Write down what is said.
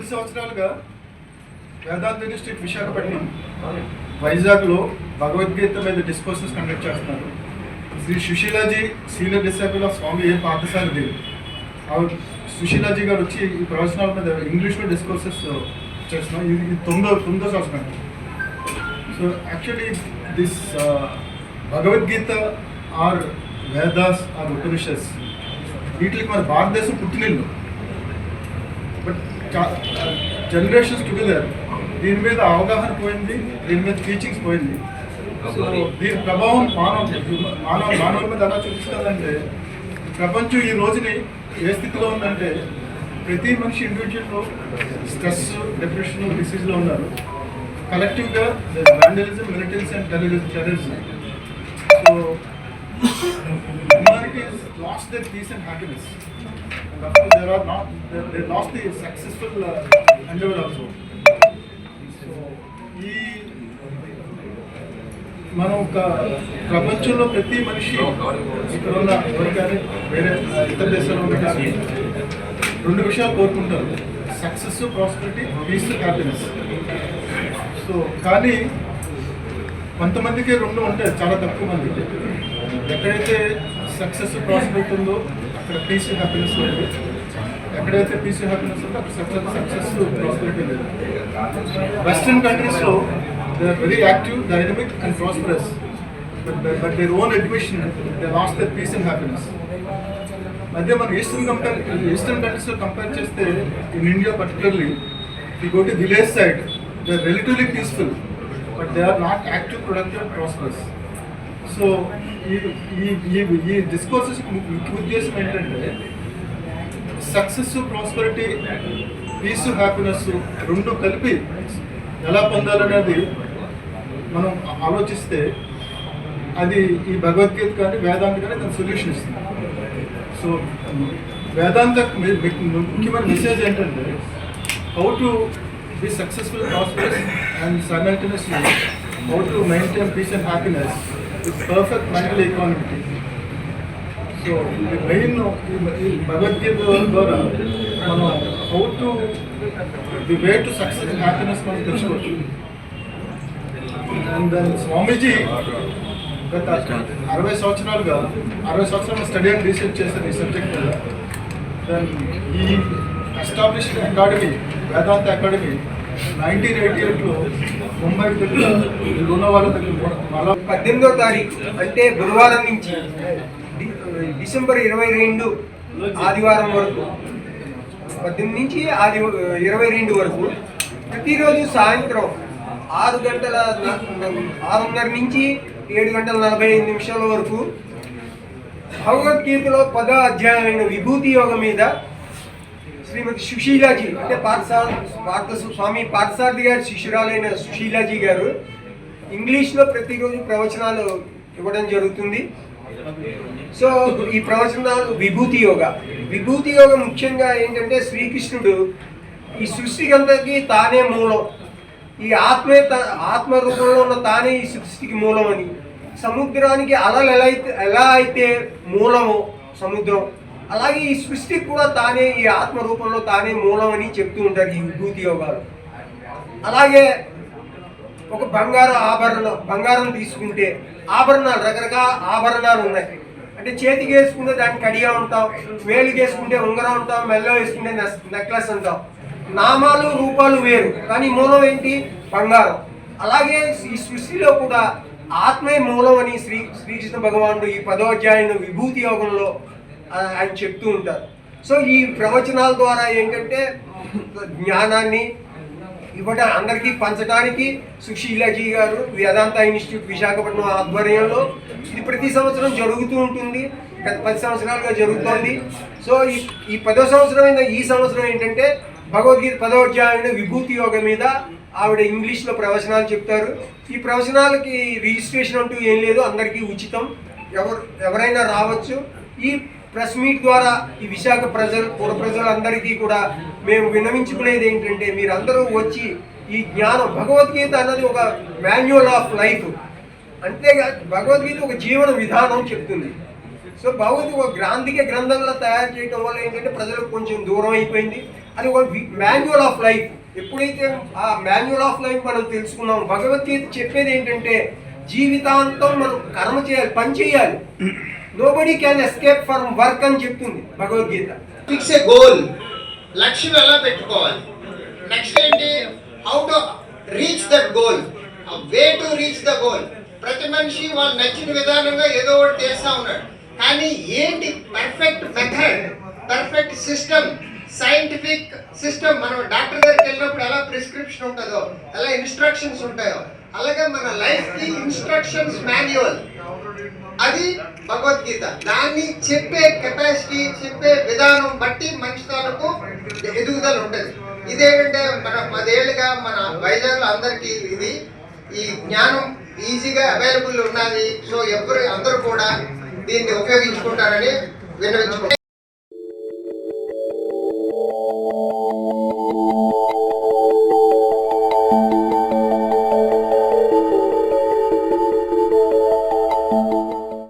కొద్ది సంవత్సరాలుగా వేదాంత ఇన్స్టిట్యూట్ విశాఖపట్నం వైజాగ్లో భగవద్గీత మీద డిస్కోర్సెస్ కండక్ట్ చేస్తున్నారు. శ్రీ సుశీలాజీ సీనియర్ డిసైపుల్ ఆఫ్ స్వామి ఏ పార్థసారథి సుశీలాజీ గారు వచ్చి ఈ ప్రవచనాల మీద ఇంగ్లీష్లో డిస్కోర్సెస్ చేస్తున్నాం. ఇది తొమ్మిదో సంవత్సరం. So actually this Bhagavad Gita or Vedas or Upanishads వీటికి మన భారతదేశం పుట్టినిల్లు. బట్ జనరేషన్స్ టుగెదర్ దీని మీద అవగాహన పోయింది, దీని మీద టీచింగ్స్ పోయింది. సో దీని ప్రభావం మానవుల మీద ఎలా చూపిస్తుందంటే, ప్రపంచం ఈ రోజుని ఏ స్థితిలో ఉందంటే ప్రతి మనిషి ఇండివిజువల్ స్ట్రెస్, డిప్రెషన్, డిసీజ్లో ఉన్నారు. కలెక్టివ్గా vandalism, militancy and terrorism. So humanity has lost their peace and happiness. They lost the successful endeavor also. So ఈ మనం ఒక ప్రపంచంలో ప్రతి మనిషి ఇక్కడ ఉన్న ఎవరికైనా వేరే ఇతర దేశాల్లో కానీ రెండు విషయాలు కోరుకుంటారు: success, prosperity, peace, happiness. So కానీ కొంతమందికి రెండు ఉంటాయి, చాలా తక్కువ మందికి. ఎక్కడైతే సక్సెస్, ప్రాస్పెరిటీ ఉందో అక్కడ పీస్, హ్యాపీనెస్ లేదు. ఎక్కడైతే పీస్, హ్యాపీనెస్ ఉందో అక్కడ సక్సెస్, ప్రాస్పెరిటీ లేదు. వెస్టర్న్ కంట్రీస్లో they are very active, dynamic and prosperous. But their own admission they lost their peace and happiness. అదే మనం ఈస్టర్న్ కంట్రీస్లో కంపేర్ చేస్తే, in India particularly we go to village side, they are relatively peaceful, but they are not active, productive and prosperous. So ఈ discourses ముఖ్య ఉద్దేశం ఏంటంటే, success, prosperity, piece, happiness రెండు కలిపి ఎలా పొందాలనేది మనం ఆలోచిస్తే అది ఈ భగవద్గీత కానీ వేదాంత కానీ దాని సొల్యూషన్ ఇస్తుంది. సో వేదాంత ముఖ్యమైన మెసేజ్ ఏంటంటే, how to be successful, prosperous and simultaneously how to maintain peace and happiness with perfect mental equanimity. So the main Bhagavad Gita ద్వారా మనం how to the way to success and happiness మనం తెలుసుకోవచ్చు. And then స్వామీజీ గత 60 సంవత్సరాలు study and research చేశారు ఈ subject మీద. Then ఈ ఎస్టాబ్లిష్డ్ అకాడమీ, వేదాంత అకాడమీ 1988లో ముంబై దగ్గర లూనావాలా దగ్గర 18వ తారీఖు అంటే బుధవారం నుంచి డిసెంబర్ 22 ఆదివారం వరకు, 18 నుంచి 22 వరకు ప్రతిరోజు సాయంత్రం 6:30 నుంచి 7:45 వరకు భగవద్గీతలో 10వ అధ్యాయమైన విభూతి యోగం మీద శ్రీమతి సుశీలాజీ అంటే స్వామి పార్థసారథి గారి శిష్యురాలైన సుశీలాజీ గారు ఇంగ్లీష్లో ప్రతిరోజు ప్రవచనాలు ఇవ్వడం జరుగుతుంది. సో ఈ ప్రవచనాలు విభూతి యోగ ముఖ్యంగా ఏంటంటే, శ్రీకృష్ణుడు ఈ సృష్టికంతకి తానే మూలం, ఈ ఆత్మ రూపంలో ఉన్న తానే ఈ సృష్టికి మూలం అని, సముద్రానికి అలలు ఎలా అయితే మూలమో సముద్రం, అలాగే ఈ సృష్టికి కూడా తానే ఈ ఆత్మ రూపంలో తానే మూలం అని చెప్తూ ఉంటారు ఈ విభూతి యోగాలు. అలాగే ఒక బంగారం తీసుకుంటే ఆభరణాలు, రకరకాల ఆభరణాలు ఉన్నాయి. అంటే చేతికి వేసుకుంటే దానికి కడిగా ఉంటాం, వేలుకి వేసుకుంటే ఉంగరం ఉంటాం, మెల్లో వేసుకుంటే నెక్లెస్ అంటాం. నామాలు, రూపాలు వేరు, కానీ మూలం ఏంటి? బంగారం. అలాగే ఈ సృష్టిలో కూడా ఆత్మే మూలం అని శ్రీకృష్ణ భగవానుడు ఈ 10వ అధ్యాయం విభూతి యోగంలో ఆయన చెప్తూ ఉంటారు. సో ఈ ప్రవచనాల ద్వారా ఏంటంటే జ్ఞానాన్ని ఇవ్వడం, అందరికీ పంచడానికి సుశీలాజీ గారు వేదాంత ఇన్స్టిట్యూట్ విశాఖపట్నం ఆధ్వర్యంలో ఇది ప్రతి సంవత్సరం జరుగుతూ ఉంటుంది. గత 10 సంవత్సరాలుగా జరుగుతోంది. సో ఈ 10వ సంవత్సరం ఈ సంవత్సరం ఏంటంటే భగవద్గీత 10వ అధ్యాయం విభూతి యోగ మీద ఆవిడ ఇంగ్లీష్లో ప్రవచనాలు చెప్తారు. ఈ ప్రవచనాలకి రిజిస్ట్రేషన్ అంటూ ఏం లేదు, అందరికీ ఉచితం, ఎవరైనా రావచ్చు. ఈ ప్రెస్ మీట్ ద్వారా ఈ విశాఖ పుర ప్రజలందరికీ కూడా మేము విన్నవించుకునేది ఏంటంటే, మీరందరూ వచ్చి ఈ జ్ఞానం, భగవద్గీత అన్నది ఒక మాన్యువల్ ఆఫ్ లైఫ్, అంతేగా భగవద్గీత ఒక జీవన విధానం చెప్తుంది. సో భగవద్గీత ఒక గ్రంథంలో తయారు చేయడం వల్ల ఏంటంటే ప్రజలకు కొంచెం దూరం అయిపోయింది. అది ఒక మాన్యువల్ ఆఫ్ లైఫ్. ఎప్పుడైతే ఆ మాన్యువల్ ఆఫ్ లైఫ్ మనం తెలుసుకున్నాం, భగవద్గీత చెప్పేది ఏంటంటే జీవితాంతం మనం కర్మ చేయాలి, పని చేయాలి. Nobody can escape from work అని చెప్తుంది భగవద్గీత. ఫిక్స్ ఏ గోల్, లక్ష్యం ఎలా పెట్టుకోవాలి, నెక్స్ట్ ఏంటి, how to reach that goal, way to reach the goal. ప్రతి మనిషి వాళ్ళు నచ్చిన విధానంగా ఏదో ఒకటి చేస్తా ఉన్నాడు, కానీ ఏంటి perfect method, perfect system, scientific system. మనం డాక్టర్ దగ్గరికి వెళ్ళినప్పుడు ఎలా ప్రిస్క్రిప్షన్ ఉంటుందో, ఎలా ఇన్స్ట్రక్షన్స్ ఉంటాయో, అలాగే మన లైఫ్ కి ఇన్స్ట్రక్షన్స్ మాన్యువల్, అది భగవద్గీత. దాన్ని చెప్పే కెపాసిటీ, చెప్పే విధానం బట్టి మనిషి తాలూకు ఎదుగుదల ఉంటుంది. ఇదేంటంటే మన 10 ఏళ్ళుగా మన వైజాగ్లో అందరికీ ఇది ఈ జ్ఞానం ఈజీగా అవైలబుల్ ఉన్నది. సో అందరూ కూడా దీన్ని ఉపయోగించుకుంటారని విన్నవించుకుంటారు.